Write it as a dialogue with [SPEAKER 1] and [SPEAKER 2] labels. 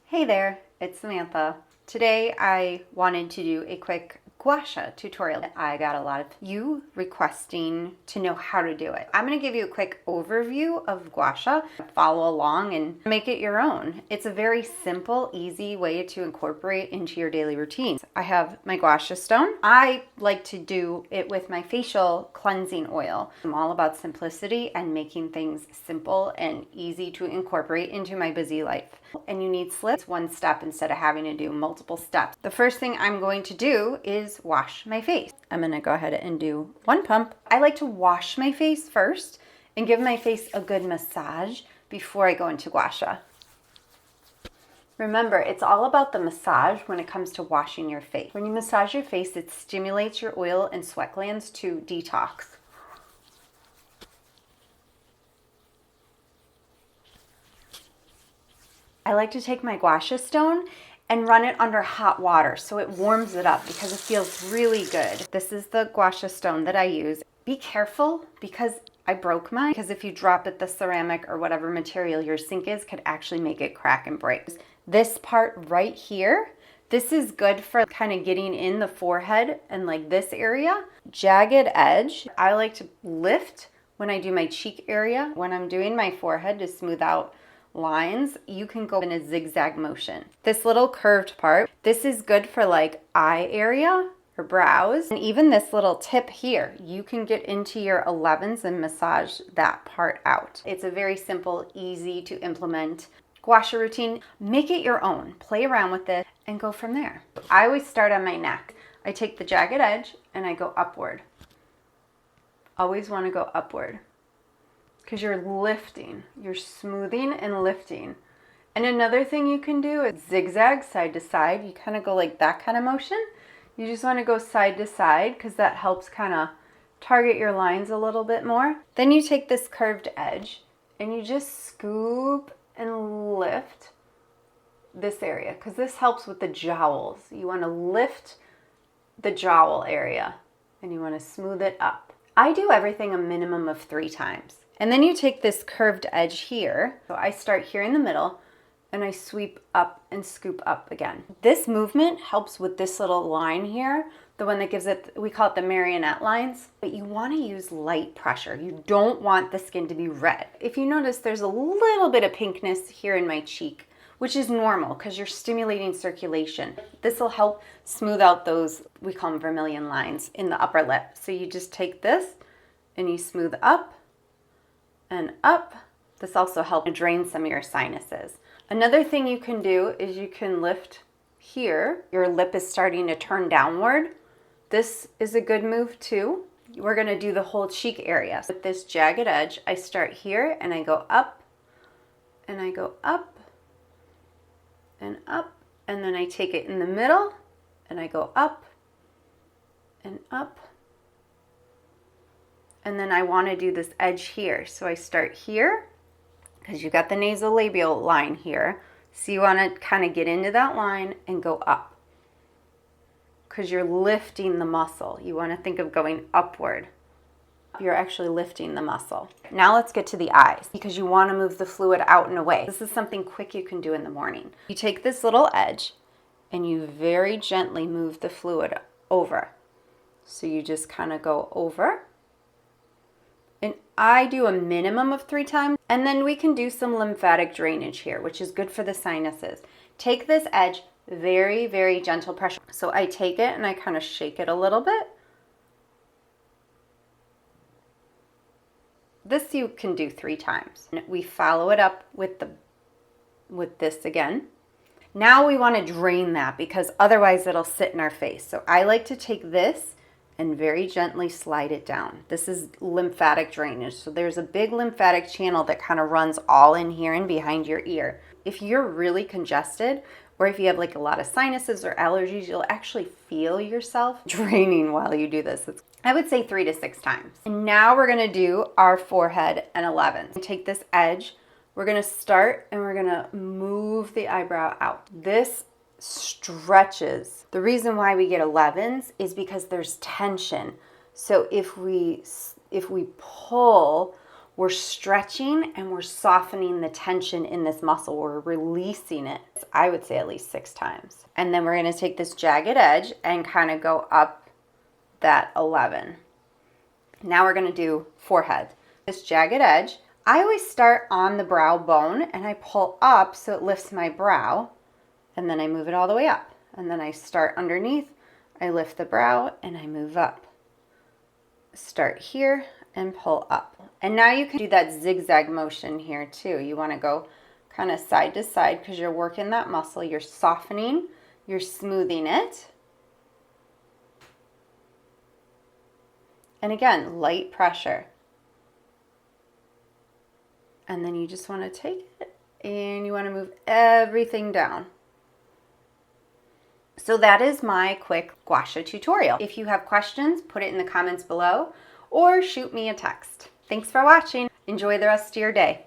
[SPEAKER 1] Hey there, it's Samantha. Today I wanted to do a quick Gua Sha tutorial. I got a lot of you requesting to know how to do it. I'm going to give you a quick overview of Gua Sha. Follow along and make it your own. It's a very simple, easy way to incorporate into your daily routine. I have my Gua Sha stone. I like to do it with my facial cleansing oil. I'm all about simplicity and making things simple and easy to incorporate into my busy life. And you need slips one step instead of having to do multiple steps. The first thing I'm going to do is wash my face. I'm going to go ahead and do one pump. I like to wash my face first and give my face a good massage before I go into Gua Sha. Remember, it's all about the massage when it comes to washing your face. When you massage your face, it stimulates your oil and sweat glands to detox. I like to take my Gua Sha stone and run it under hot water so it warms it up because it feels really good. This is the Gua Sha stone that I use. Be careful because I broke mine, because if you drop it, the ceramic or whatever material your sink is could actually make it crack and break. This part right here, this is good for kind of getting in the forehead and like this area. Jagged edge, I like to lift when I do my cheek area. When I'm doing my forehead to smooth out lines, you can go in a zigzag motion. This little curved part, this is good for like eye area or brows. And even this little tip here, you can get into your 11s and massage that part out. It's a very simple, easy to implement Gua Sha routine. Make it your own. Play around with it and go from there. I always start on my neck. I take the jagged edge and I go upward. Always want to go upward, because you're lifting, you're smoothing and lifting. And another thing you can do is zigzag side to side. You kind of go like that kind of motion. You just want to go side to side because that helps kind of target your lines a little bit more. Then you take this curved edge and you just scoop and lift this area because this helps with the jowls. You want to lift the jowl area and you want to smooth it up. I do everything a minimum of 3 times. And then you take this curved edge here. So I start here in the middle and I sweep up and scoop up again. This movement helps with this little line here, the one that gives it, we call it the marionette lines. But you want to use light pressure. You don't want the skin to be red. If you notice, there's a little bit of pinkness here in my cheek, which is normal because you're stimulating circulation. This will help smooth out those, we call them vermilion lines in the upper lip. So you just take this and you smooth up and up. This also helps drain some of your sinuses. Another thing you can do is you can lift here. Your lip is starting to turn downward. This is a good move too. We're going to do the whole cheek area. With this jagged edge, I start here and I go up and I go up and up, and then I take it in the middle and I go up and up. And then I want to do this edge here. So I start here because you got the nasolabial line here. So you want to kind of get into that line and go up because you're lifting the muscle. You want to think of going upward. You're actually lifting the muscle. Now let's get to the eyes because you want to move the fluid out and away. This is something quick you can do in the morning. You take this little edge and you very gently move the fluid over. So you just kind of go over. And I do a minimum of 3 times. And then we can do some lymphatic drainage here, which is good for the sinuses. Take this edge, very, very gentle pressure. So I take it and I kind of shake it a little bit. This you can do 3 times. We follow it up with this again. Now we want to drain that because otherwise it'll sit in our face. So I like to take this and very gently slide it down. This is lymphatic drainage. So there's a big lymphatic channel that kind of runs all in here and behind your ear. If you're really congested, or if you have like a lot of sinuses or allergies, you'll actually feel yourself draining while you do this. I would say 3 to 6 times. And now we're gonna do our forehead and 11s. Take this edge, we're gonna start and we're gonna move the eyebrow out. This stretches. The reason why we get 11s is because there's tension. So if we pull we're stretching and we're softening the tension in this muscle. We're releasing it, I would say at least 6 times. And then we're gonna take this jagged edge and kind of go up that 11. Now we're gonna do forehead. This jagged edge, I always start on the brow bone and I pull up so it lifts my brow, and then I move it all the way up. And then I start underneath, I lift the brow and I move up. Start here and pull up. And now you can do that zigzag motion here too. You want to go kind of side to side because you're working that muscle. You're softening, you're smoothing it. And again, light pressure. And then you just want to take it and you want to move everything down. So that is my quick Gua Sha tutorial. If you have questions, put it in the comments below or shoot me a text. Thanks for watching. Enjoy the rest of your day.